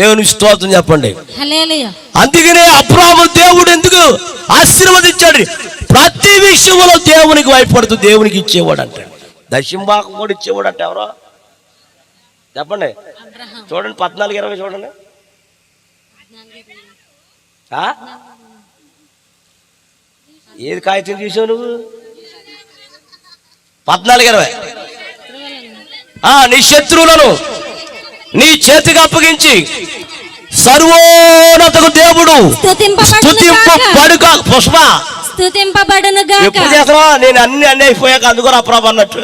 దేవుని స్తోత్రం చెప్పండి. హల్లెలూయా. అందుకనే అబ్రాహాము దేవుడు ఎందుకు ఆశీర్వదించాడు? ప్రతి విషయంలో దేవునికి భయపడుతూ దేవునికి ఇచ్చేవాడు అంటాడు. దశంభాగం కూడా ఇచ్చేవాడు అంటే ఎవరో చెప్పండి. చూడండి 14:20 చూడండి. ఏది కాగితం చూసావు నువ్వు? 14:20. నీ శత్రువులను నీ చేతికి అప్పగించి సర్వోన్నతకు దేవుడు స్తుతింపబడును గాక. ఎప్పుడు చేస్తావా? నేను అన్ని అయిపోయాక అందుకో అప్రాబ్ అన్నట్టు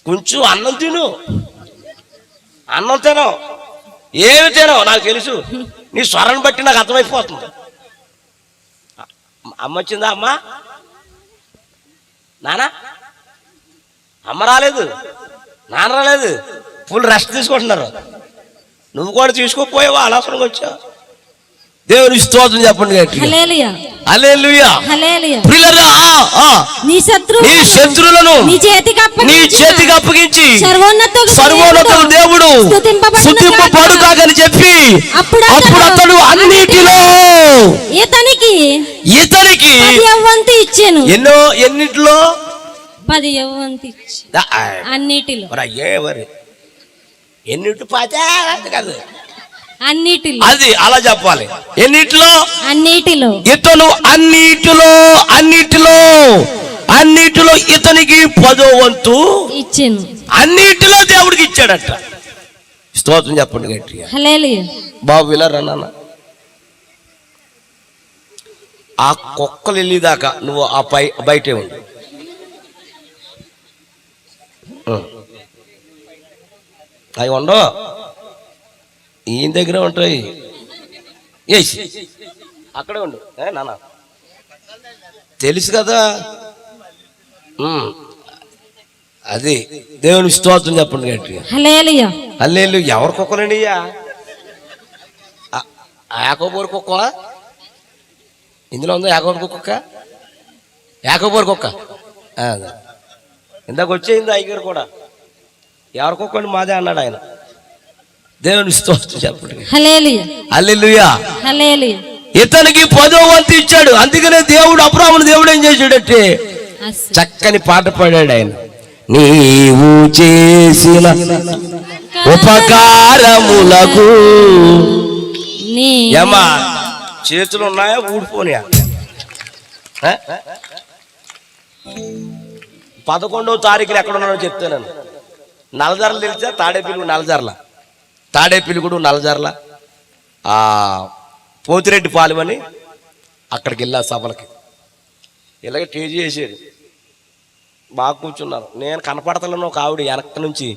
కొంచెం అన్నం తిను, అన్నం తినో ఏమి తినో నాకు తెలుసు. నీ స్వరం బట్టి నాకు అర్థమైపోతుంది. అమ్మ వచ్చిందా? అమ్మ నాన్న అమ్మ రాలేదు, నాన్న రాలేదు, ఫుల్ రెస్ట్ తీసుకుంటున్నారు. నువ్వు కూడా తీసుకోపోయావా? అనవసరంగా వచ్చావు. దేవుని స్తోత్రం చెప్పండి. హల్లెలూయా. హల్లెలూయా. హల్లెలూయా. ప్రియులారా, నీ శత్రువులను నీ చేతికి అప్పగించి సర్వోన్నతుడు దేవుడు స్తుతింపబడు కాకని చెప్పి అప్పుడు అతడు అన్నిటిలో ఇతనికి 10 యవ్వంతు ఇచ్చెను. ఎన్నిటిలో? 10 యవ్వంతు ఇచ్చెను. అన్నిటిలో. ఎన్నిటి పాచా కాదు, అన్నిటిలో. అది అలా చెప్పాలి. ఎన్నిటిలో? అన్నిటిలో. ఇతను అన్నిటిలో ఇతనికి 10వ వంతు ఇచ్చాను. అన్నిటిలో దేవుడికి ఇచ్చాడట. స్తోత్రం చెప్పండి గట్టిగా. హల్లెలూయా. బాబు ఇలా రన్నాన్న. ఆ కుక్కలు వెళ్ళేదాకా నువ్వు ఆ బయటే ఉండు. అవి ఉండవు, ఈయన దగ్గరే ఉంటాయి. అక్కడే ఉండు నాన్న, తెలుసు కదా. అది దేవుని స్తోత్రం చెప్పండి గట్టిగా. హల్లెలూయా. హల్లెలూయా. ఎవరి కుక్కలండి? యాకోబోరు కుక్క ఇందులో ఉందా? యాకోబోరు కుక్క, యాకోబోరు కుక్క ఇందాక వచ్చేయింది. అయ్యగారు కూడా ఎవరి కుక్క అండి? మాదే అన్నాడు ఆయన. దేవుని స్తోత్రం చెప్పండి. హల్లెలూయా. హల్లెలూయా. హల్లెలూయా. ఇతనికి 10వ వంతు ఇచ్చాడు. అందుకనే దేవుడు అబ్రాహామును దేవుడు ఏం చేశాడంటే చక్కని పాట పాడాడు ఆయన. నీవు చేసిన ఉపకారములకు ఏమా చేతులు ఉన్నాయా? ఊడిపోనియా? 11వ తారీఖులు ఎక్కడ ఉన్నానో చెప్తాను. నల్లజర్ల తెలిసా? తాడేపల్లి నల్లజర్ల, తాడేపల్లిగూడు నల్లజర్ల, పోతిరెడ్డి పాలెమని అక్కడికి వెళ్ళా సభలకి. ఇలాగే టేజీ చేసేది. బాగా కూర్చున్నారు. నేను కనపడతలేను. ఒక ఆవిడ వెనక నుంచి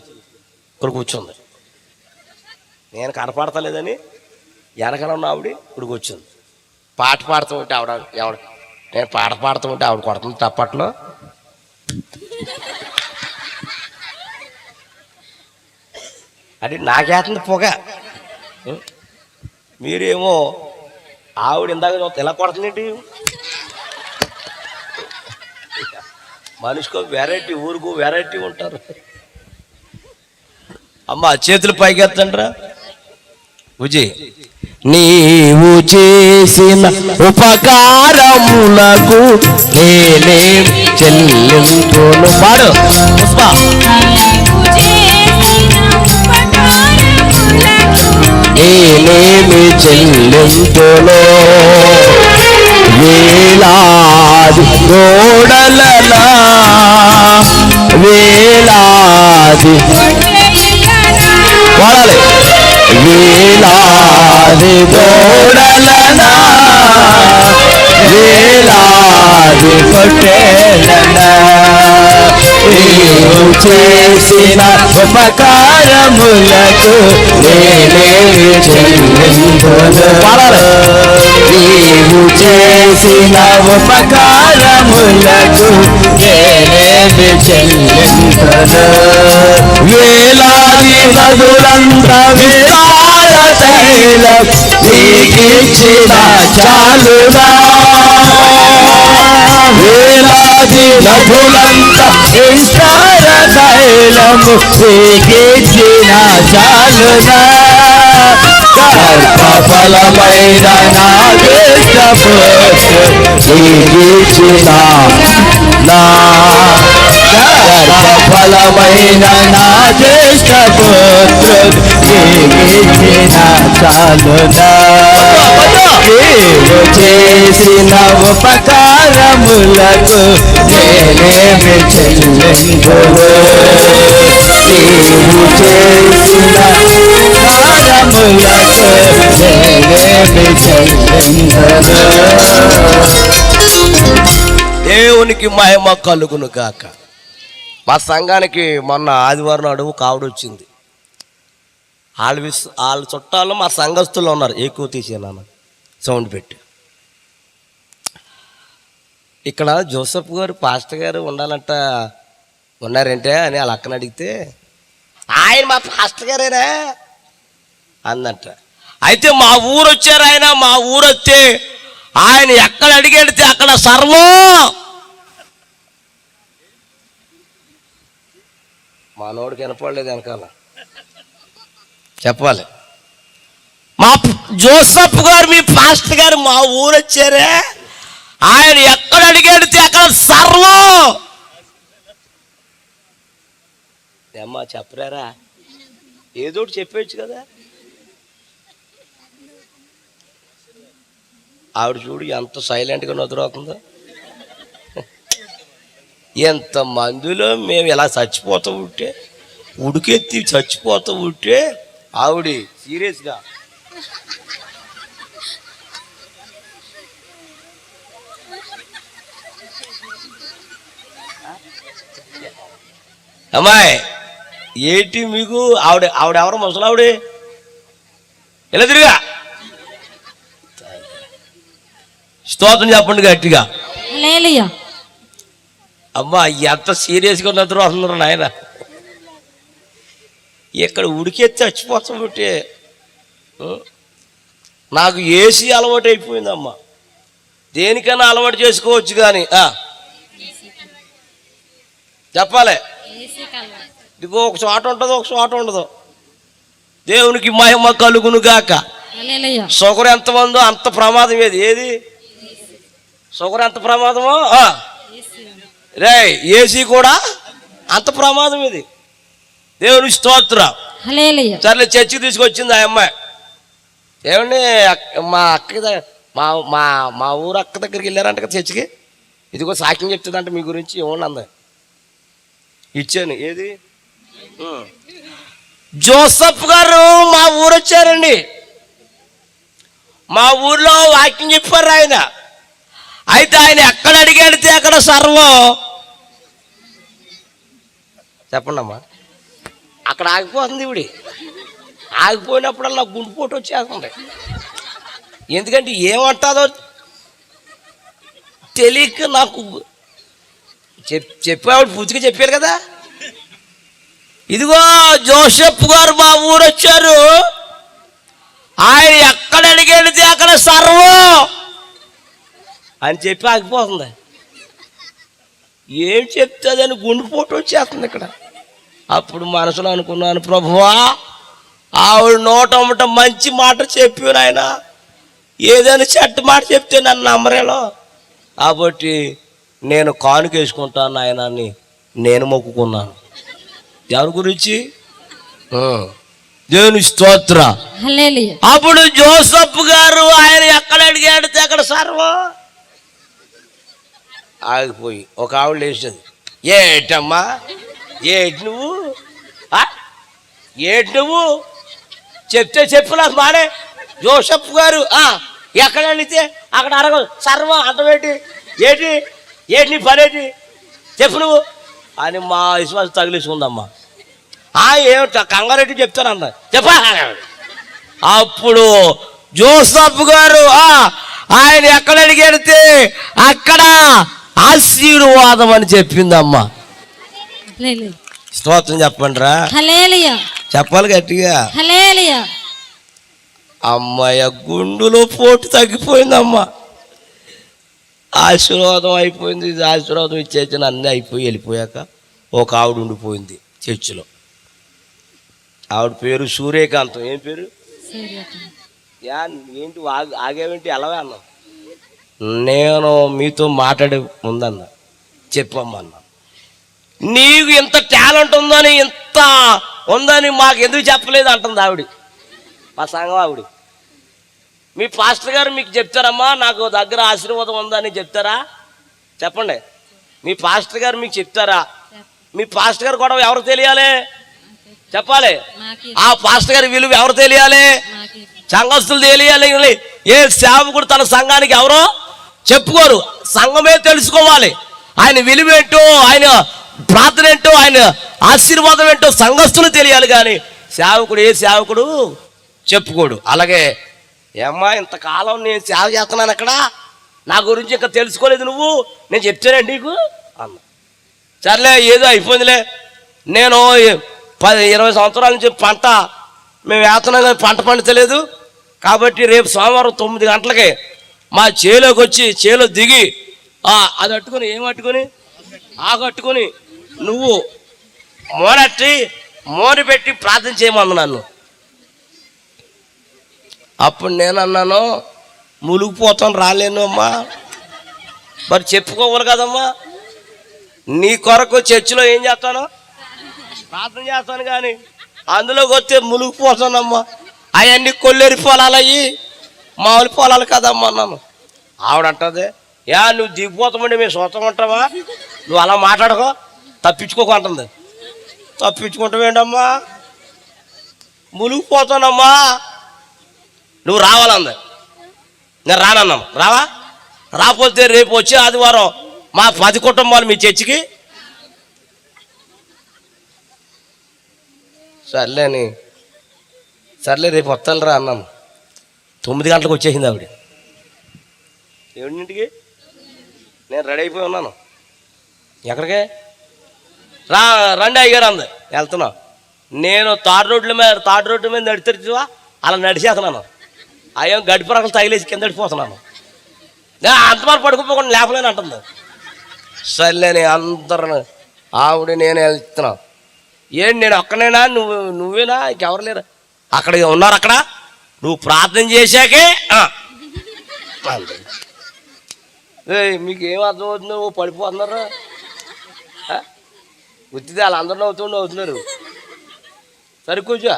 ఇక్కడ కూర్చుంది. నేను కనపడతలేదని వెనకన ఉన్న ఆవిడ ఇప్పుడు కూర్చుంది. పాట పాడుతూ ఉంటే ఎవడ నేను పాట పాడుతూ ఉంటే ఆవిడ కొడుతుంది తప్పట్లో. అది నాకేస్తుంది పొగ. మీరేమో ఆవిడ ఇందాక ఎలా కొడుతుందేంటి? మనిషికో వెరైటీ, ఊరుకు వెరైటీ ఉంటారు. అమ్మ చేతులు పైకెత్తండ్రా. విజయ్, నీవు చేసిన ఉపకారములకు నేనేం చెల్లింపును. పాడు పుష్ప. నేనేమి చెల్లింపును వేలాది గోడలలా, వేలాది వాడాలి. వేలాది గోడలనా, వేలాది పొట్టేలనా, నీవు చేసిన ఉపకారములకు నేనేమి చెల్లింపును. నీవు చేసిన ఉపకారములకు నేనేమి చెల్లింపును. వేలాది నదులంత విస్తార తైలం నీకిచ్చిన చాలునా, వేలాది వ్యాధి నదులంత విస్తార తైలము శ్రీకృష్ణ చాలునా గర్భఫలమైన శ్రీకృష్ణ నా గర్భఫలమైన నా జ్యేష్ఠ పుత్రుడు శ్రీకృష్ణ చాలునా నీవు చేసిన ఉపకారములకు నేనేమి చెల్లిందును నీవు చేసిన ఉపకారములకు నేనేమి చెల్లిందును. దేవునికి మహిమ కలుగును గాక. మా సంఘానికి మొన్న ఆదివారం నాడు కావుడు వచ్చింది. వాళ్ళ చుట్టాలు మా సంఘస్థులు ఉన్నారు. ఎక్కువ తీసేనా సౌండ్ పెట్టి. ఇక్కడ జోసఫ్ గారు పాస్టర్ గారు ఉండాలంట, ఉన్నారంటే అని వాళ్ళ అక్కని అడిగితే ఆయన మా పాస్టర్ గారేనా అందంట. అయితే మా ఊరు వచ్చారు ఆయన. మా ఊరు వస్తే ఆయన ఎక్కడ అడిగెడితే అక్కడ సర్వం. మనోడికి వినపడలేదు వెనకాల చెప్పాలి. మా జోసఫ్ గారు మీ పాస్టర్ గారు మా ఊరు వచ్చారే, ఆయన ఎక్కడ అడిగెడితే అక్కడ సర్వం. అమ్మా చెప్పరారా, ఏదోటి చెప్పేయచ్చు కదా. ఆవిడ చూడు ఎంత సైలెంట్గా నిద్రవుతుందో. ఎంత మందిలో మేము ఇలా చచ్చిపోతూ ఉంటే, ఉడికెత్తి చచ్చిపోతూ ఉంటే ఆవిడ సీరియస్గా అమ్మాయి ఏంటి మీకు ఆవిడెవరో ముసలావిడే ఇలా తిరిగా స్తోత్రం చెప్పండి గట్టిగా. హల్లెలూయా. అమ్మా ఎంత సీరియస్గా నిద్ర వస్తున్నారు నాయన. ఇక్కడ ఉడికెత్తి చచ్చిపోతామంటే నాకు ఏసీ అలవాటు అయిపోయిందమ్మా. దేనికైనా అలవాటు చేసుకోవచ్చు కానీ చెప్పాలి. ఇదిగో ఒక చోట ఉంటుందో ఒక చోట ఉండదు. దేవునికి మహిమ కలుగును గాక. హల్లెలూయా. షుగర్ ఎంత ఉందో అంత ప్రమాదం. ఏది షుగర్ ఎంత ప్రమాదమో రే ఏసీ కూడా అంత ప్రమాదం. ఇది దేవునికి స్తోత్రం. హల్లెలూయా. సర్లే చర్చికి తీసుకొచ్చింది ఆ అమ్మాయి. ఏమండి మా అక్కకి మా మా మా ఊరు అక్క దగ్గరికి వెళ్ళారంట కదా చర్చికి. ఇదిగో సాక్ష్యం చెప్తుందంట మీ గురించి. ఏమన్నా అంద ఇచ్చాను. ఏది జోసఫ్ గారు మా ఊరు వచ్చారండి. మా ఊర్లో వాక్యం చెప్పారు ఆయన. అయితే ఆయన ఎక్కడ అడిగాడితే అక్కడ సర్వం. చెప్పండి అమ్మా. అక్కడ ఆగిపోతుంది ఇవిడి. ఆగిపోయినప్పుడల్లా గుండెపోటు వచ్చేస్తుంది. ఎందుకంటే ఏమంటుందో తెలియక నాకు చెప్పేవాడు పూర్తిగా చెప్పారు కదా. ఇదిగో జోసెఫ్ గారు మా ఊరు వచ్చారు. ఆయన ఎక్కడ అడిగెడితే అక్కడ సర్వం అని చెప్పి ఆగిపోతుంది. ఏం చెప్తుందని గుండెపోటు వచ్చేస్తుంది ఇక్కడ. అప్పుడు మనసులో అనుకున్నాను, ప్రభువా ఆవిడ నోటమ్మట మంచి మాట చెప్పి ఆయన ఏదైనా చెడ్డ మాట చెప్తే నన్ను నమ్మరేలో. కాబట్టి నేను కానుకేసుకుంటాను ఆయన అని నేను మొక్కుకున్నాను. ఎవరి గురించి? దేవుని స్తోత్ర. హల్లెలూయా. అప్పుడు జోసఫ్ గారు ఆయన ఎక్కడ అడిగాడితే అక్కడ సర్వం ఆగిపోయి ఒక ఆవిడ లేచేది. ఏటమ్మా ఏటి నువ్వు చెప్తే చెప్పు నాకు మానే. జోసఫ్ గారు ఎక్కడ అడిగితే అక్కడ అడగదు సర్వం అంటమేంటి? ఏంటి నీ పనేటి చెప్పు నువ్వు అని మా విశ్వాసం తగిలిసుకుందమ్మా. ఏమిట కంగారెడ్డి చెప్తానన్న చెప్పా. అప్పుడు జోసఫ్ గారు ఆయన ఎక్కడ అడిగెడితే అక్కడ ఆశీర్వాదం అని చెప్పిందమ్మా. స్తోత్రం చెప్పండి రా. హల్లెలూయా. చెప్పాలి గట్టిగా. హల్లెలూయా. అమ్మాయి గుండులో పోటు తగ్గిపోయిందమ్మా. ఆశీర్వాదం అయిపోయింది, ఇది ఆశీర్వాదం ఇచ్చేసిన అన్నీ అయిపోయి వెళ్ళిపోయాక ఒక ఆవిడ ఉండిపోయింది చర్చిలో. ఆవిడ పేరు సూర్యకాంతం. ఏం పేరు? యా ఏంటి ఆగేవేంటి అలాగే అన్నా. నేను మీతో మాట్లాడే ముందన్నా చెప్పమ్మా అన్నా. నీకు ఇంత టాలెంట్ ఉందని, ఇంత ఉందని మాకు ఎందుకు చెప్పలేదు అంటుంది ఆవిడ, మా సంఘం ఆవిడ. మీ పాస్టర్ గారు మీకు చెప్తారమ్మా నాకు దగ్గర ఆశీర్వాదం ఉందని చెప్తారా? చెప్పండి. మీ పాస్టర్ గారు మీకు చెప్తారా? మీ పాస్టర్ గారు కూడా ఎవరు తెలియాలి? చెప్పాలి. ఆ పాస్టర్ గారి విలువ ఎవరు తెలియాలి? సంఘస్థులు తెలియాలి. ఏ సేవకుడు తన సంఘానికి ఎవరో చెప్పుకోరు, సంఘమే తెలుసుకోవాలి. ఆయన విలువ ఏంటో, ఆయన ప్రార్థన ఏంటో, ఆయన ఆశీర్వాదం ఏంటో సంఘస్థులు తెలియాలి. కానీ సేవకుడు ఏ సేవకుడు చెప్పుకోడు. అలాగే ఏమ్మా ఇంతకాలం నేను సేవ చేస్తున్నాను అక్కడ, నా గురించి ఇంకా తెలుసుకోలేదు నువ్వు, నేను చెప్తానండి నీకు అన్న. సర్లే ఏదో అయిపోయిందిలే. నేను 10-20 సంవత్సరాల నుంచి పంట మేము వేస్తున్నాం కానీ పంట పండించలేదు. కాబట్టి రేపు సోమవారం 9 గంటలకి మా చేలోకి వచ్చి చేలో దిగి అది అట్టుకొని ఏం అట్టుకొని ఆగట్టుకొని నువ్వు మోనెట్టి పెట్టి ప్రార్థన చేయమన్నా నన్ను. అప్పుడు నేను అన్నాను, మునిగిపోతాను రాలేను అమ్మా. మరి చెప్పుకోవాలి కదమ్మా, నీ కొరకు చర్చిలో ఏం చేస్తాను, ప్రార్థన చేస్తాను. కానీ అందులోకి వస్తే మునిగిపోతానమ్మా, అవన్నీ కొల్లేరి పొలాలు అయ్యి మామూలు పొలాలు కదమ్మా అన్నాను. ఆవిడంటది, యా నువ్వు దిగిపోతామండి మేము సొంతం ఉంటావా, నువ్వు అలా మాట్లాడుకో తప్పించుకోకు అంటుంది. తప్పించుకుంటావేంటమ్మా, మునిగిపోతానమ్మా, నువ్వు రావాలంది. నేను రానన్నాను. రావా? రాకపోతే రేపు వచ్చి ఆదివారం మా 10 కుటుంబాలు మీ చర్చికి. సర్లే రేపు వస్తాను రా అన్నాను. 9 గంటలకు వచ్చేసింది ఆవిడ. 7ంటికి నేను రెడీ అయిపోయి ఉన్నాను. ఎక్కడికే రండి అయ్యారు అంది. వెళ్తున్నా. నేను తాడు రోడ్ల మీద నడిచివా అలా నడిచేస్తున్నాను. అయ్యో గడిపరకలు తగిలేసి కింద పడిపోతున్నాను. అంతవరకు పడుకోపోకుండా లేపలేని అంటుంది. సర్లేని అందరు ఆవిడ నేను వెళ్తున్నా. ఏంటి నేను ఒక్కనేనా, నువ్వేనా, ఇంకెవరు లేరా? అక్కడ ఉన్నారు. అక్కడ నువ్వు ప్రార్థన చేశాకే మీకు ఏం అర్థమవుతుందో పడిపోతున్నారు. ఉత్తిది వాళ్ళందరూ అవుతున్నారు. సరే కూర్చో,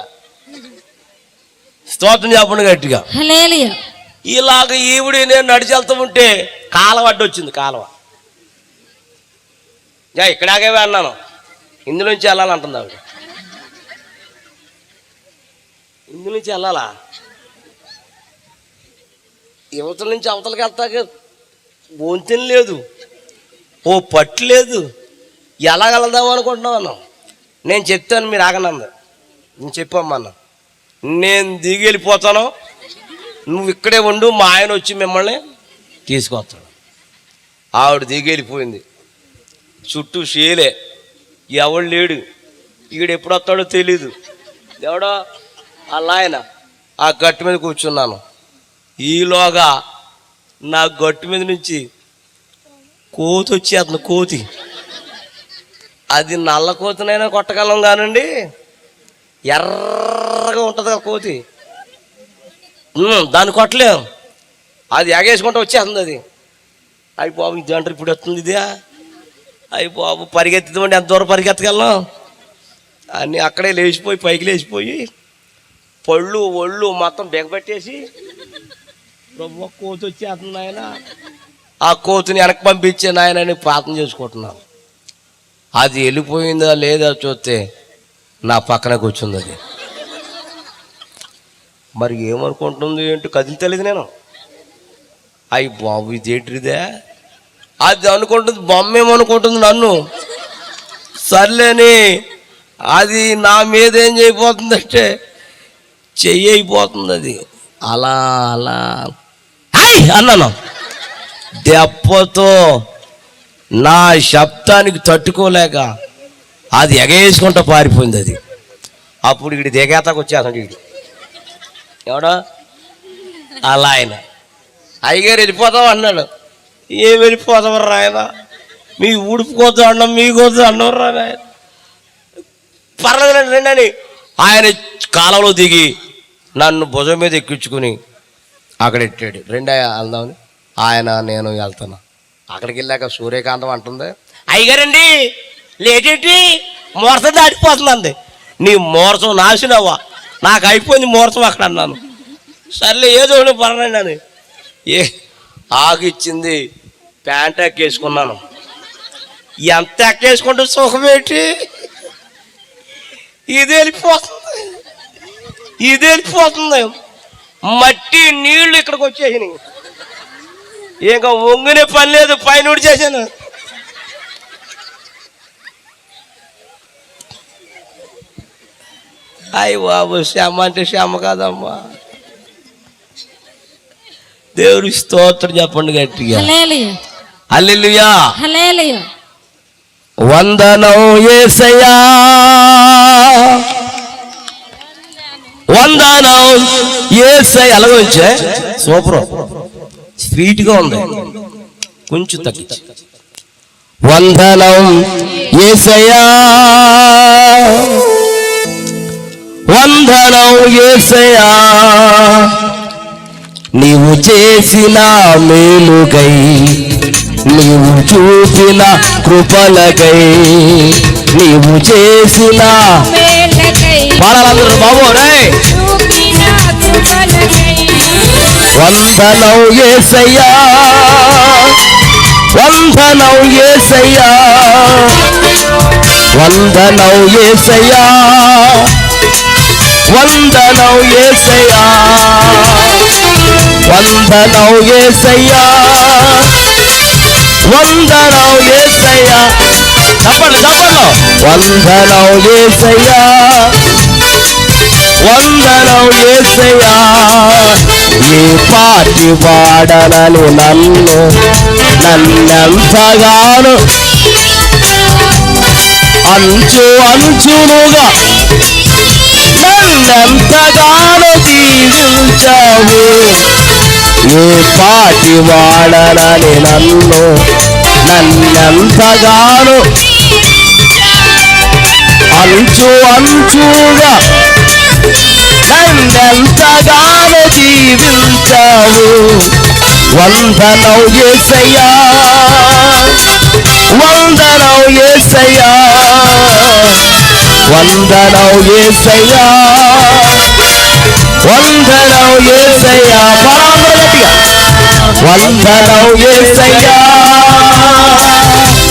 స్తోత్రం చెప్పండి గట్టిగా. ఇలాగ ఈవిడి నేను నడిచి వెళ్తూ ఉంటే కాలువ అడ్డు వచ్చింది. కాలువ ఇక్కడాగే అన్నాను, ఇందులోంచి వెళ్ళాలంటుంది ఆవిడ. ఇందులోంచి వెళ్ళాలా? యువతల నుంచి అవతలకి వెళ్తాక బొంతెన లేదు, ఓ పట్టు లేదు, ఎలా వెళ్దాం అనుకుంటున్నావు అన్నాం. నేను చెప్తాను మీరు ఆగనంది. నేను చెప్పమ్మన్నా, నేను దిగి వెళ్ళిపోతాను, నువ్వు ఇక్కడే ఉండు, మా ఆయన వచ్చి మిమ్మల్ని తీసుకొస్తాడు. ఆవిడ దిగి వెళ్ళిపోయింది. చుట్టూ షేలే, ఎవడు లేడు. ఈడు ఎప్పుడు వస్తాడో తెలీదు. ఎవడో అలా ఆయన ఆ గట్టు మీద కూర్చున్నాను. ఈలోగా నా గట్టు మీద నుంచి కోతి వచ్చేస్తుంది. కోతి, అది నల్ల కోతినైనా కొట్టగలం కానండి, ఎర్రగా ఉంటుంది ఆ కోతి, దాన్ని కొట్టలేం. అది ఎగేసుకుంటూ వచ్చేస్తుంది. అది అయ్యి బాబు ఇది అంటారు ఇప్పుడు వస్తుంది ఇది, అయ్యి బాబు పరిగెత్తుదామంటే ఎంత దూరం పరిగెత్తగలం అని అక్కడే లేచిపోయి పైకి లేచిపోయి పళ్ళు ఒళ్ళు మొత్తం బెగపెట్టేసి ప్రభు కోతి వచ్చేస్తుంది ఆయన, ఆ కోతిని వెనక్కి పంపించే నాయనని ప్రార్థన చేసుకుంటున్నాను. అది వెళ్ళిపోయిందా లేదా చూస్తే నా పక్కన కూర్చుంది. అది మరి ఏమనుకుంటుంది ఏంటి కదిలితలేదు. నేను అయ్యి బాబు ఇదేంటిదే అది అనుకుంటుంది, బొమ్మ ఏమనుకుంటుంది నన్ను. సర్లేని అది నా మీద ఏం చేయబోతుందంటే చెయ్యి అయిపోతుంది. అది అలా అలా అన్నాను. దెబ్బతో నా శబ్దానికి తట్టుకోలేక అది ఎగేసుకుంటూ పారిపోయింది. అది అప్పుడు వీడి దిగేతాకు వచ్చేస్తాడు. వీడు ఎవడో అలా ఆయన అయ్యగారు వెళ్ళిపోతాం అన్నాడు. ఏం వెళ్ళిపోతామరా ఆయన, మీ ఊడిపోతూ అన్నం మీకోద్దు అన్నవరా ఆయన. పర్లేదండి రండి అని ఆయన కాలంలో దిగి నన్ను భుజం మీద ఎక్కించుకుని అక్కడ ఎట్టాడు. రెండయ్య వెళ్దామని ఆయన నేను వెళ్తాను. అక్కడికి వెళ్ళాక సూర్యకాంతం అంటుంది, అయ్యగారండి లేటేంటి మోరసం దాటిపోతుందండి. నీ మోరసం నాసినవ్వా, నాకు అయిపోయింది మోరసం అక్కడ అన్నాను. సర్లే ఏదో పర్లేండి అని ఆగిచ్చింది. ప్యాంట్ ఎక్కేసుకున్నాను. ఎంత ఎక్కేసుకుంటే సుఖమేంటి, ఇది వెళ్ళిపోతుంది. మట్టి నీళ్లు ఇక్కడికి వచ్చేసినాయి. ఇంకా వంగునే పని లేదు, పైన చేశాను. అయ్యి బాబు శ్రమ అంటే శ్రమ కాదమ్మా. దేవుడి స్తోత్రం చెప్పండి గట్టిగా. హల్లెలూయా హల్లెలూయా హల్లెలూయా. వందనం యేసయ్యా, వందనం యేసయ్యా. అలాగే వచ్చే సూపర్ స్వీట్గా ఉంది, కొంచెం తగ్గించి. వందనం యేసయ్యా, వందనం యేసయ్యా, నీవు చేసిన మేలుగై, నీవు చూపిన కృపలకై, నీవు చేసిన పాడాలందరూ బాబు రే. వందనం యేసయ్యా, వందనం యేసయ్యా, వందనం యేసయ్యా, వందనం యేసయ్యా, వందనం యేసయ్యా, వందనం యేసయ్యా. చెప్పండి చెప్పండి. వందనం యేసయ్యా, వందనం యేసయ్యా, ఏ పాటి వాడనని నన్నెంతగానో అంచునుగా నన్నెంతగానో దీవించావు. ఏ పాటి వాడనని నన్నెంతగానో అంచుగా నన్నెంతగానో దీవించావు. వందనం యేసయ్యా, వందనం యేసయ్యా, వందనం యేసయ్యా, వందనం యేసయ్యా. వందనం యేసయ్యా,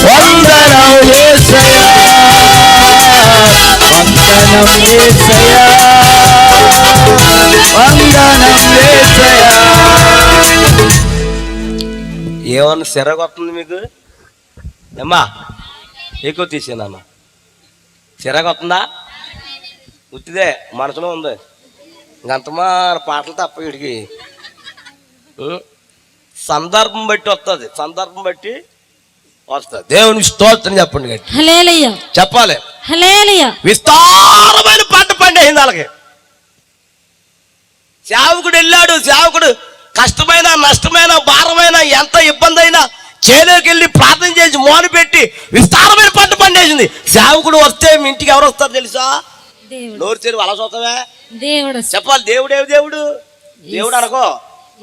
వందనం యేసయ్యా, వందనం యేసయ్యా, వందనం యేసయ్యా. ఏమన్నా సిరగొస్తుంది మీకు అమ్మా? ఎక్కువ తీసేనమ్మా. సిరగొస్తుందా? ఉత్తిదే మనసులో ఉంది. ఇంకంతమా పాటలు తప్ప వీడికి సందర్భం బట్టి వస్తుంది, సందర్భం బట్టి వస్తుంది. దేవుని స్తోత్రం చెప్పండి గట్టి. హల్లెలూయా చెప్పాలి. హల్లెలూయా. విస్తారమైన పంట పండేసింది వాళ్ళకి. సేవకుడు వెళ్ళాడు. సేవకుడు కష్టమైన నష్టమైన భారమైన ఎంత ఇబ్బంది అయినా చేలోకి వెళ్ళి ప్రార్థన చేసి మోను పెట్టి విస్తారమైన పంట పండేసింది. సేవకుడు వస్తే మీ ఇంటికి ఎవరు వస్తారు తెలుసా? నోరు తెరువు అలా చూస్తావే దేవుడు చెప్పాలి. దేవుడేవి దేవుడు? దేవుడు అనుకో,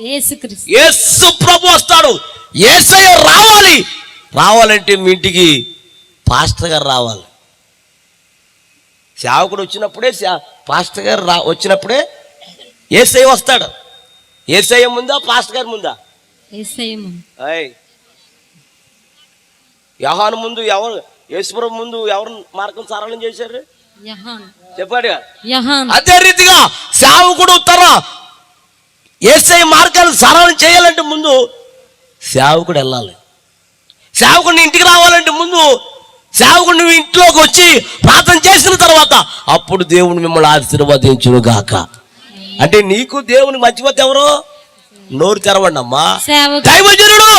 యేసుక్రీస్తు. యేసు ప్రభు వస్తాడు. యేసయ్య రావాలి. రావాలంటే మీ ఇంటికి పాస్టర్ గారు రావాలి. సేవకుడు వచ్చినప్పుడే పాస్టర్ గారు వచ్చినప్పుడే యేసయ్య వస్తాడు. యేసయ్య ముందా పాస్టర్ గారి ముందా? యోహాను ముందు ఎవరు? యేసుప్రభు ముందు ఎవరు మార్గం సరళం చేశారు? చెప్పాడు. అదే రీతిగా సేవకుడు తన యేసయ్య మార్గాన్ని సరళం చేయాలంటే ముందు సేవకుడు వెళ్ళాలి. సేవకుడిని ఇంటికి రావాలంటే ముందు సేవకుడు నువ్వు ఇంట్లోకి వచ్చి ప్రార్థన చేసిన తర్వాత అప్పుడు దేవుని మిమ్మల్ని ఆశీర్వదించును గాక. అంటే నీకు దేవుని మర్చిపోతే ఎవరు? నోరు తెరవండి అమ్మా, దైవజనుడు.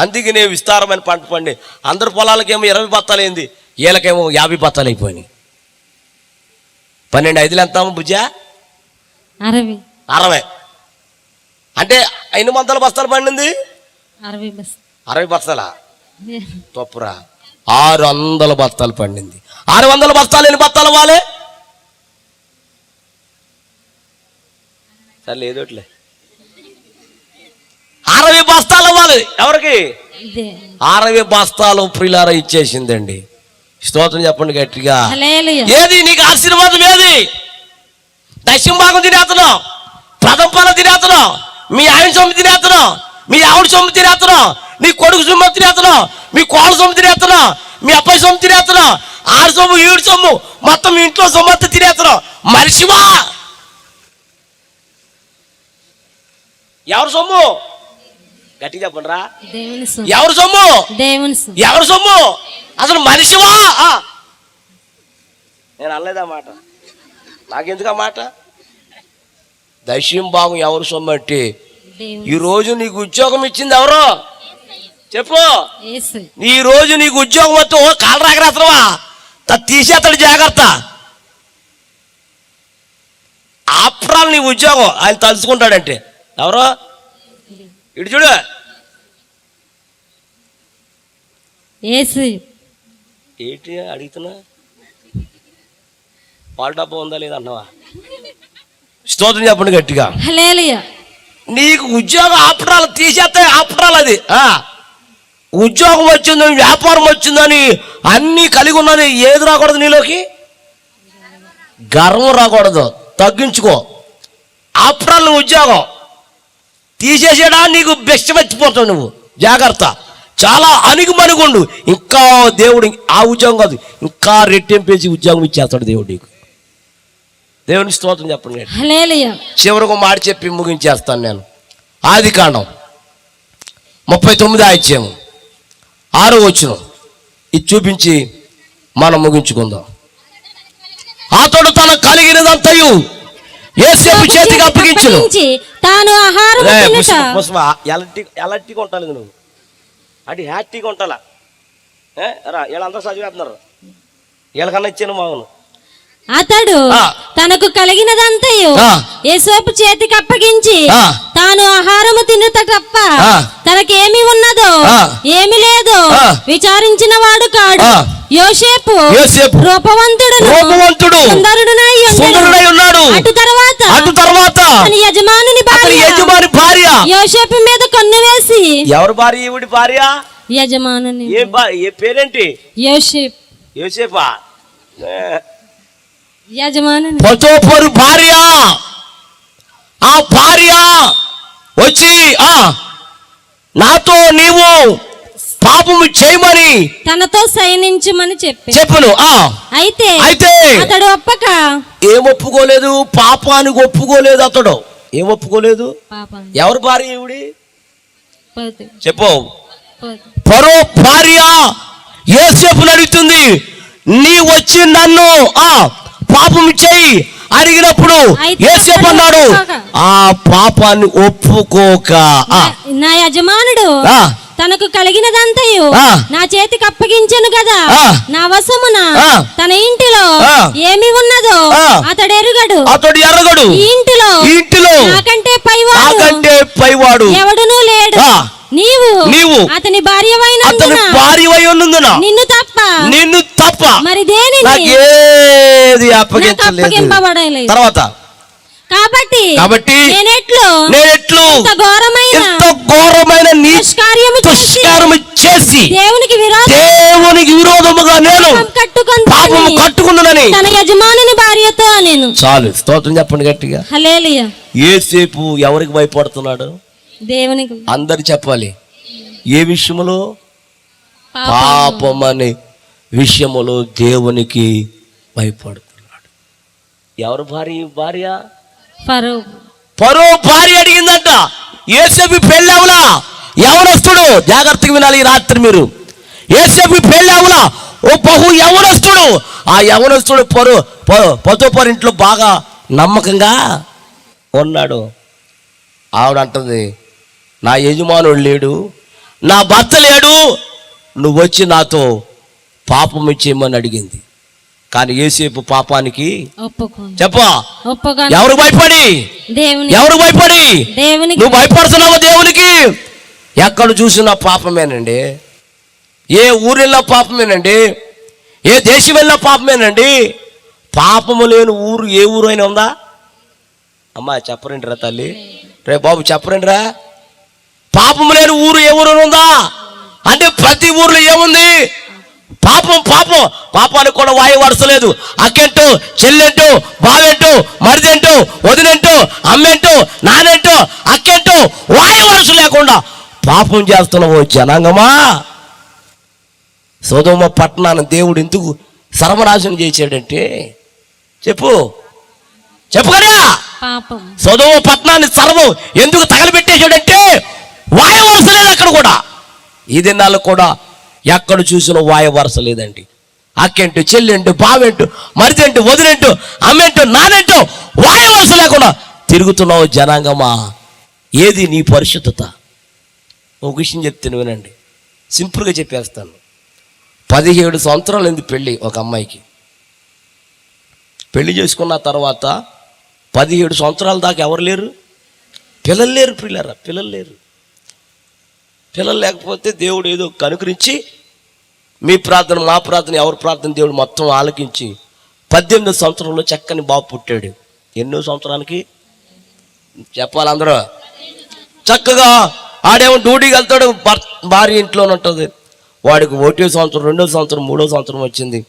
అందుకనే విస్తారమైన పంట పండి అందరి పొలాలకేమో 20 బత్తాలు అయింది, వీళ్ళకేమో 50 బత్తాలు అయిపోయినాయి. 12 5 ఎంత బుజ్జా? 60. అంటే ఎన్ని వందల బస్తాలు పండింది? 60 బస్ 60 బస్తాలా? తప్పురా, 600 బస్తాలు పండింది. 600 బస్తాలు ఎన్ని బస్తాలు అవ్వాలి? సరే ఏదోట్లే, 60 బస్తాలు అవ్వాలి. ఎవరికి? ఇదే 60 బస్తాలు ప్రియులారా ఇచ్చేసిందండి. స్తోత్రం చెప్పండి గట్టిగా. హల్లెలూయా. ఏది నీకు ఆశీర్వాదం? ఏది? దశమ భాగం తినేస్తున్నావు, ప్రథమ ఫలం తినేస్తున్నావు, మీ ఆయన సొమ్ము తినేస్తున్నావు, మీ ఆవిడ సొమ్ము తినేస్తున్నావు, నీ కొడుకు సొమ్ము తినేస్తున్నావు, మీ కోళ్ళ సొమ్ము తినేస్తున్నావు, మీ అబ్బాయి సొమ్ము తినేస్తున్నావు, ఆడి సొమ్ము ఈడి సొమ్ము మొత్తం మీ ఇంట్లో సొమ్ము అంతా తినేస్తున్నావు. మనిషివా? ఎవరు సొమ్ము? గట్టిగా చెప్పండి రా. దేవుని సొమ్ము. ఎవరు సొమ్ము? దేవుని సొమ్ము. ఎవరు సొమ్ము? అసలు మనిషివా? నేను అనలేదా మాట, నాకెందుకు ఆ మాట? దశమ భాగం ఎవరు సొమ్ము అంటే ఈ రోజు నీకు ఉద్యోగం ఇచ్చింది ఎవరో చెప్పు. యేసు. ఈ రోజు నీకు ఉద్యోగం వస్తే ఓ కాలు రాకరాత్రవా తీసేస్తాడు, జాగ్రత్త. ఆప్రాలు నీ ఉద్యోగం ఆయన తలుచుకుంటాడంటే ఎవరో ఇటు చూడు. యేసు. ఏంటి అడుగుతున్నా? పాల డబ్బా ఉందా లేదా అన్నవా? స్తోత్రం చెప్పండి గట్టిగా. హల్లెలూయా. నీకు ఉద్యోగం ఆపరాలు తీసేస్తే ఆపరాలు అది. ఉద్యోగం వచ్చిందని, వ్యాపారం వచ్చిందని, అన్నీ కలిగి ఉన్నది. ఏది రాకూడదు నీలోకి? గర్వం రాకూడదు, తగ్గించుకో. ఆపరాలు ఉద్యోగం తీసేసేడా నీకు బెస్ట్ వచ్చిపోతావు నువ్వు, జాగ్రత్త. చాలా అణిగిమణిగుండు. ఇంకా దేవుడు ఆ ఉద్యోగం కాదు, ఇంకా రెట్టింపేసి ఉద్యోగం ఇచ్చేస్తాడు దేవుడు నీకు. దేవుని స్తోత్రం చెప్పండి. హల్లెలూయా. చివరికి మాట చెప్పి ముగించేస్తాను నేను. ఆదికాండం 39 అధ్యాయం 6వ వచనం ఇది చూపించి మనం ముగించుకుందాం. అతడు తన కలిగినదంతయు యోసేపు చేతికి అప్పగించును. తాను ఆహారం ఎలాంటిగా ఉంటాలి నువ్వు, అంటే హ్యాపీగా ఉంటాలా? రా, వీళ్ళంతా చదివేస్తున్నారు, వీళ్ళకన్నా ఇచ్చాను మామూలు. అతడు తనకు కలిగినదంతయు యోసేపు చేతికి అప్పగించి తాను ఆహారము తినుట తప్ప తనకేమి ఉన్నదో ఏమి లేదో విచారించిన వాడు కాడు. యోసేపు రూపవంతుడు సుందరుడునై ఉన్నాడు. అటు తర్వాత తన యజమానుని భార్య యోసేపు మీద కన్ను వేసి. ఎవరు భార్య? ఈవిడి భార్య యజమానుని. ఏ పేరేంటి? యోసేపా? యజమానుని పొతోపరు భార్య. ఆ భార్య వచ్చి నాతో నీవు పాపము చేయమని తనతో శయనించమని చెప్పును. అయితే అతడు ఒప్పక. ఏం ఒప్పుకోలేదు? పాపానికి ఒప్పుకోలేదు. అతడు ఏం ఒప్పుకోలేదు? ఎవరు భార్య ఈవిడి? చెప్పు. పరో భార్య యోసేపుని అడుగుతుంది, నీ వచ్చి నన్ను పాపం చేయి అడిగినప్పుడు యోసేపు అన్నాడు, ఆ పాపాన్ని ఒప్పుకోక. నా యజమానుడు తనకు కలిగినదంతయు నా చేతికి అప్పగించను కదా, నా వశమున తన ఇంటిలో ఏమి ఉన్నదో అతడు ఎరగడు. ఈ ఇంటిలో నాకంటే పైవాడు ఎవడునూ లేడు. నీవు అతని భార్యవైనందున నిన్ను తప్ప మరి దేనిని అప్పగింపబడలేదు. తర్వాత కాబట్టి నేనెట్లు ఘోరమైన దుష్కార్యము చేసి దేవునికి విరోధముగా నేను పాపము కట్టుకున్నానని తన యజమానుని భార్యతో నేను. చాలు, స్తోత్రం చెప్పండి గట్టిగా. హల్లెలూయా. యోసేపు ఎవరికి భయపడుతున్నాడు? దేవునికి. అందరు చెప్పాలి. ఏ విషయములో? పాపం అనే విషయములో దేవునికి భయపడుతున్నాడు. ఎవరు భార్య? ఫరో భార్య అడిగిందంట, యోసేపు పెళ్ళావులా యవనస్తుడు. జాగ్రత్తగా వినాలి ఈ రాత్రి మీరు. యోసేపు పెళ్ళావులా ఓ బహు యవనస్తుడు. ఆ యవనస్తుడు పొతోపరు ఇంట్లో బాగా నమ్మకంగా ఉన్నాడు. ఆవిడ అంటుంది, నా యజమానుడు లేడు, నా భర్త లేడు, నువ్వు వచ్చి నాతో పాపం ఇచ్చేయమని అడిగింది. కానీ యేసేపు పాపానికి ఒప్పుకోను. చెప్పు ఒప్పుకోను. ఎవరు భయపడి దేవుని ఎవరు భయపడి దేవునికి నువ్వు భయపడుతున్నావు దేవునికి. ఎక్కడ చూసినా పాపమేనండి. ఏ ఊరు వెళ్ళినా పాపమేనండి. ఏ దేశం వెళ్ళినా పాపమేనండి. పాపము లేని ఊరు ఏ ఊరు అయినా ఉందా? అమ్మా చెప్పరండిరా తల్లి, రే బాబు చెప్పరండిరా. పాపము లేని ఊరు ఏ ఊరు ఉందా అంటే ప్రతి ఊర్లో ఏముంది? పాపం. పాపం పాపానికి కూడా వాయు వరసలేదు. అక్కెంటో చెల్లెంటో బావెంటో మరిదెంటో వదినెంటో అమ్మెంటో నానెంటో అక్కెంటో వాయు వరస లేకుండా పాపం చేస్తున్నావు జనాంగమా. సొదొమ పట్టణాన్ని దేవుడు ఎందుకు సర్వనాశనం చేశాడంటే చెప్పు కదా. పాపం. సొదొమ పట్టణాన్ని సర్వం ఎందుకు తగలబెట్టేశాడంటే వాయు వరస లేదు అక్కడ కూడా. ఈ దినాల్లో కూడా ఎక్కడ చూసిన వాయు వరస లేదండి. అక్కెంటో చెల్లెంటో బావెంటో మరిదెంటో వదినెంటో అమ్మెంటో నానెంటో వాయు వరస లేకుండా తిరుగుతున్నావు జనాంగమా. ఏది నీ పరిశుద్ధత? ఒక విషయం చెప్తాను వినండి, సింపుల్గా చెప్పేస్తాను. 17 సంవత్సరాలు అయింది పెళ్ళి ఒక అమ్మాయికి. పెళ్లి చేసుకున్న తర్వాత 17 సంవత్సరాల దాకా ఎవరు లేరు? పిల్లలు లేరు. పిల్లలు లేరు. పిల్లలు లేకపోతే దేవుడు ఏదో కనుకరించి మీ ప్రార్థన మా ప్రార్థన ఎవరి ప్రార్థన దేవుడు మొత్తం ఆలకించి 18 సంవత్సరంలో చక్కని బాబు పుట్టాడు. ఎన్నో సంవత్సరానికి చెప్పాలి అందరూ. చక్కగా ఆడేమో డ్యూటీకి వెళ్తాడు, భార్య ఇంట్లోనే ఉంటుంది. వాడికి 1వ సంవత్సరం 2వ సంవత్సరం 3వ సంవత్సరం వచ్చింది.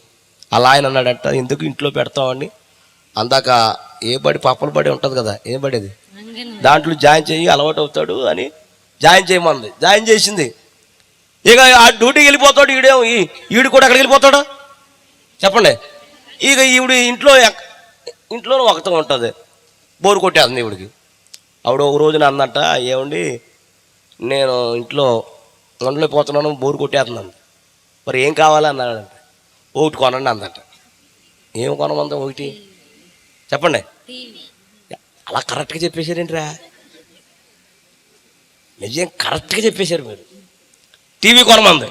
అలా ఆయన అన్నాడంట, ఎందుకు ఇంట్లో పెడతామని. అందాక ఏ బడి పప్పల బడి ఉంటుంది కదా, ఏం బడేది దాంట్లో జాయిన్ చేయి అలవాటు అవుతాడు అని జాయిన్ చేయమంది. జాయిన్ చేసింది. ఇక ఆ డ్యూటీకి వెళ్ళిపోతాడు. ఈడు కూడా అక్కడికి వెళ్ళిపోతాడు చెప్పండి. ఇక ఈవిడ ఇంట్లో ఒకతో ఉంటుంది, బోరు కొట్టేస్తుంది ఈవిడికి. ఆవిడ ఒక రోజున అందట, ఏమండి నేను ఇంట్లో ఉండలేకపోతున్నాను, బోరు కొట్టేస్తున్నాను, మరి ఏం కావాలి అన్నాడంట. ఒకటి కొనండి అందట. ఏం కొనమందా? ఒకటి చెప్పండి. అలా కరెక్ట్గా చెప్పేశారేంట్రా? నిజం కరెక్ట్గా చెప్పేశారు మీరు. టీవీ కొనమంది.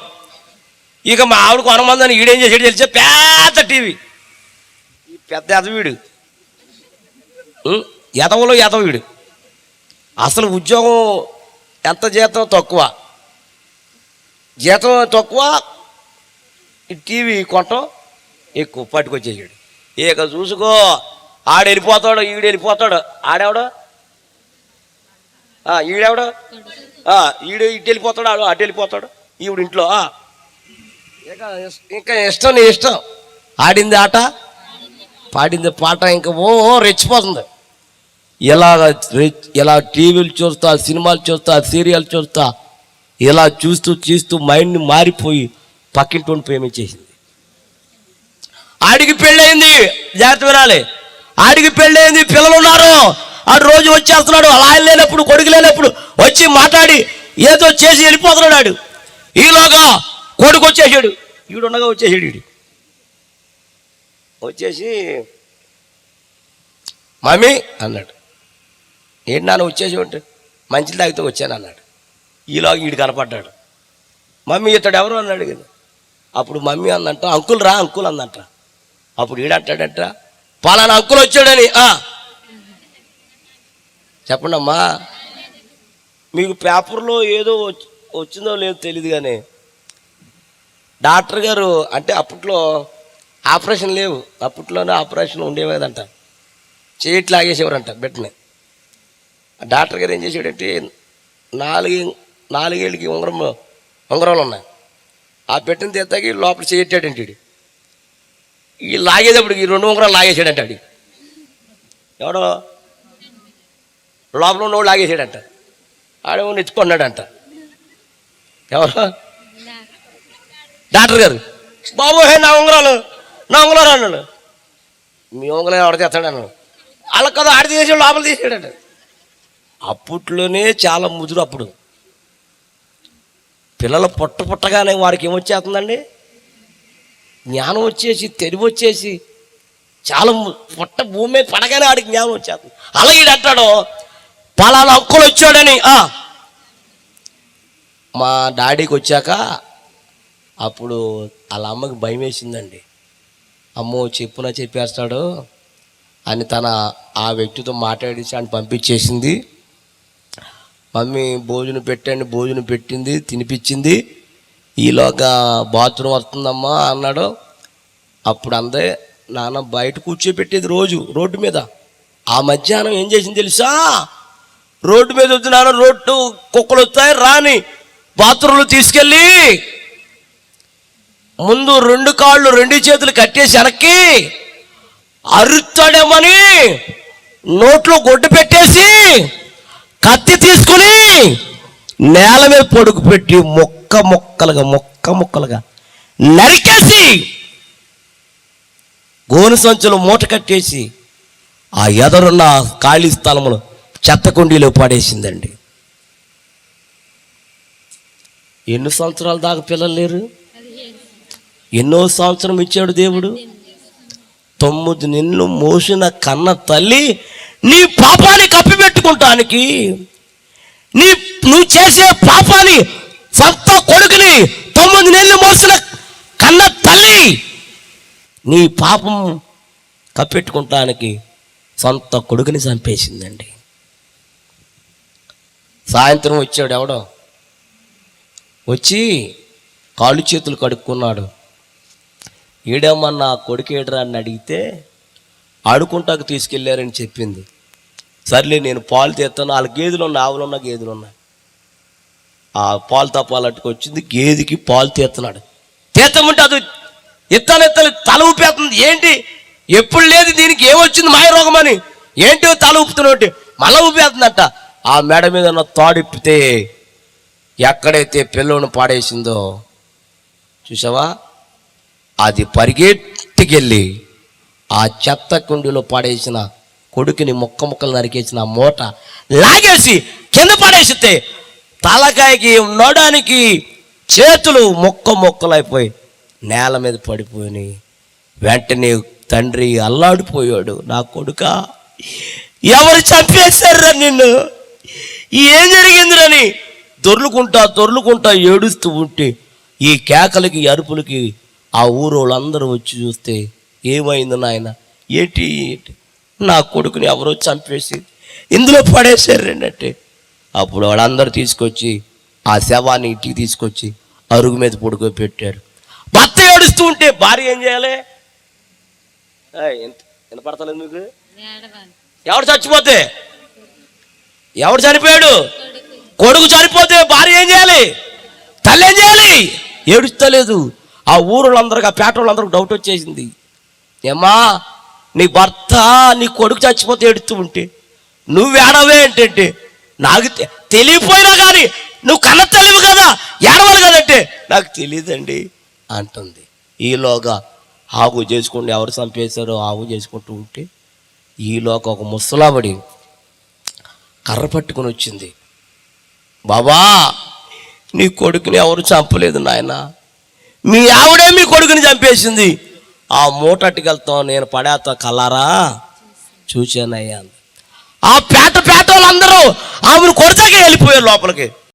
ఇక మా ఆవిడ కొనమందని ఈడేం చేసాడు తెలిసే, పెద్ద టీవీ. ఈ పెద్ద ఎదవీడు, ఎదవీడు. అసలు ఉద్యోగం ఎంత జీతం తక్కువ, ఈ టీవీ కొనటం ఎక్కువ పట్టుకొచ్చేసాడు. ఇక చూసుకో, ఆడు వెళ్ళిపోతాడు, ఈడు వెళ్ళిపోతాడు. ఆడెవడో ఈడెవడో ఈడు ఇటు వెళ్ళిపోతాడు, ఆడు అటు వెళ్ళిపోతాడు. ఈవిడ ఇంట్లో ఇంకా ఇష్టం నీ ఇష్టం. ఆడింది ఆట, పాడింది పాట, ఇంకా రెచ్చిపోతుంది. ఇలా టీవీలు చూస్తా, సినిమాలు చూస్తా, సీరియల్ చూస్తా, ఇలా చూస్తూ మైండ్ మారిపోయి పక్కింటి ప్రేమించేసింది. ఆడికి పెళ్ళయింది, జాగ్రత్త వినాలి. ఆడికి పెళ్ళయింది, పిల్లలు ఉన్నారు. ఆడు రోజు వచ్చేస్తున్నాడు. అలా లేనప్పుడు, కొడుకు లేనప్పుడు వచ్చి మాట్లాడి ఏదో చేసి వెళ్ళిపోతున్నాడు. ఆడు ఈలోగా కొడుకు వచ్చేసాడు, ఈడుండగా వచ్చేసాడు. వచ్చేసి మమ్మీ అన్నాడు. ఏంటి నాన్న వచ్చేసి ఉంటే, మంచిలు తాగితే వచ్చాను అన్నాడు. ఈలోగా ఈడు కనపడ్డాడు. మమ్మీ ఇతడు ఎవరు అన్నాడు కదా. అప్పుడు మమ్మీ అందంట, అంకుల్ రా అంకుల్ అందంట. అప్పుడు ఈడంటాడంట, పలానా అంకుల్ వచ్చాడని. చెప్పండి అమ్మా, మీకు పేపర్లో ఏదో వచ్చిందో లేదో తెలియదు కానీ డాక్టర్ గారు అంటే అప్పట్లో ఆపరేషన్ లేవు, అప్పట్లోనే ఆపరేషన్ ఉండేవి కదంట. చేయిట్లు లాగేసేవారంట బిడ్డని. డాక్టర్ గారు ఏం చేసాడంటే, 4 ఉంగరాలు ఉన్నాయి. ఆ బిడ్డని తెస్తాకి లోపల చేయట్టాడంటే ఈ లాగేటప్పుడు ఈ 2 ఉంగరాలు లాగేసాడంట. ఆడి ఎవడో లోపల ఉన్నోడు లాగేసాడంట. ఆడేమో నెచ్చుకున్నాడంట. ఎవరు? డాక్టర్ గారు. బాబు నా ఉంగరాలు అన్నాడు. మీ ఉంగరాలు ఎవడ తెస్తాడు అన్నాడు. అలా కదా ఆడి తీసాడు, లోపల తీసాడంట. అప్పట్లోనే చాలా ముదురు. అప్పుడు పిల్లలు పుట్టగానే వారికి ఏమొచ్చేస్తుందండి, జ్ఞానం వచ్చేసి, తెలివి వచ్చేసి, చాలా భూమి మీద పడగానే ఆడికి జ్ఞానం వచ్చేస్తుంది. అలా ఈడంటాడు, పలానా అంకులు వచ్చాడని. మా డాడీకి వచ్చాక అప్పుడు వాళ్ళ అమ్మకి భయం వేసిందండి. అమ్మో చెప్పున చెప్పేస్తాడు అని ఆ వ్యక్తితో మాట్లాడేసి ఆయన పంపించేసింది. మమ్మీ భోజనం పెట్టింది, తినిపించింది. ఈలోగా బాత్రూమ్ వస్తుందమ్మా అన్నాడు. అప్పుడు అందే నాన్న బయట కూర్చోబెట్టేది రోజు రోడ్డు మీద. ఆ మధ్యాహ్నం ఏం చేసింది తెలుసా? రోడ్డు మీద వచ్చినాను, రోడ్డు కుక్కలు వస్తాయి రాని బాత్రూంలో తీసుకెళ్ళి ముందు 2 కాళ్ళు 2 చేతులు కట్టేసి వెనక్కి అరుస్తాడేమని నోట్లో గొడ్డు పెట్టేసి కత్తి తీసుకుని నేల మీద పొడుగు పెట్టి మొక్క మొక్కలుగా నరికేసి గోను సంచులు మూట కట్టేసి ఆ ఎదరున్న ఖాళీ స్థలములు చెత్త కుండీలో పడేసిందండి. ఎన్ని సంవత్సరాల దాకా పిల్లలు లేరు? ఎన్నో సంవత్సరం ఇచ్చాడు దేవుడు. 9 నెలలు మోసిన కన్న తల్లి నీ పాపాన్ని కప్పిపెట్టుకుంటానికి, నువ్వు చేసే పాపాన్ని సొంత కొడుకుని 9 నెలలు మోసిన కన్న తల్లి నీ పాపం కప్పెట్టుకుంటానికి సొంత కొడుకుని చంపేసిందండి. సాయంత్రం వచ్చాడు ఎవడో, వచ్చి కాళ్ళు చేతులు కడుక్కున్నాడు. ఈడేమన్నా కొడుకు ఏడరా అని అడిగితే ఆడుకుంటాకు తీసుకెళ్ళారని చెప్పింది. సర్లే నేను పాలు తీస్తాను, వాళ్ళ గేదెలు ఉన్నాయి, ఆవులున్నా గేదెలు ఉన్నాయి. ఆ పాలు తప్పాలంటుకు వచ్చింది, గేదెకి పాలు తీస్తున్నాడు. తీస్తామంటే అది ఎత్తాను తల ఊపేస్తుంది. ఏంటి ఎప్పుడు లేదు దీనికి ఏమొచ్చింది మాయరోగం అని, ఏంటి తల ఊపుతున్నట్టు మళ్ళా ఊపేస్తుందంట. ఆ మెడ మీద ఉన్న తాడిప్పితే ఎక్కడైతే పిల్లోని పాడేసిందో చూసావా, అది పరిగెట్టుకెళ్ళి ఆ చెత్త కుండీలో పడేసిన కొడుకుని ముక్కలు నరికేసిన మూట లాగేసి కింద పడేసితే తలకాయకి నోడానికి చేతులు మొక్కలైపోయి నేల మీద పడిపోయి వెంటనే తండ్రి అల్లాడిపోయాడు. నా కొడుక ఎవరు చంపేశారా నిన్ను, ఏం జరిగిందిరని దొర్లుకుంటా ఏడుస్తూ ఉంటే ఈ కేకలకి అరుపులకి ఆ ఊరు వాళ్ళందరూ వచ్చి చూస్తే ఏమైంది నాయన, ఏంటి నా కొడుకుని ఎవరో చంపేసి ఇందులో పడేశారంటే అప్పుడు వాళ్ళందరూ తీసుకొచ్చి ఆ శవాన్ని ఇంటికి తీసుకొచ్చి అరుగు మీద పడుకోబెట్టారు. భర్త ఏడుస్తూ ఉంటే భార్య ఏం చేయాలి? వినపడతలేదు మీకు? ఎవడు చచ్చిపోతే, ఎవడు చనిపోయాడు? కొడుకు చనిపోతే భార్య ఏం చేయాలి? తల్లి ఏం చేయాలి? ఏడుస్తలేదు. ఆ ఊరులందరికి, ఆ పేట వాళ్ళందరికి డౌట్ వచ్చేసింది. ఏమ్మా నీ భర్త నీ కొడుకు చచ్చిపోతే ఏడుస్తూ ఉంటే నువ్వు ఏడవే ఏంటంటే, నాకు తెలియపోయినా కానీ నువ్వు కన్న తెలివి కదా ఏడవాలి కదంటే, నాకు తెలియదండి అంటుంది. ఈలోగా ఆగు చేసుకుంటూ ఎవరు చంపేశారో ఆగు చేసుకుంటూ ఉంటే ఈలోగా ఒక ముసలాబడి కర్ర పట్టుకుని వచ్చింది. బాబా నీ కొడుకుని ఎవరు చంపలేదు నాయన, మీ ఆవిడే మీ కొడుకుని చంపేసింది, ఆ మూటట్టుకెళ్తాం నేను పడేస్తా కలారా చూశానయ్యా. ఆ పేట వాళ్ళందరూ ఆమెను కొడతాకే వెళ్ళిపోయారు లోపలికి.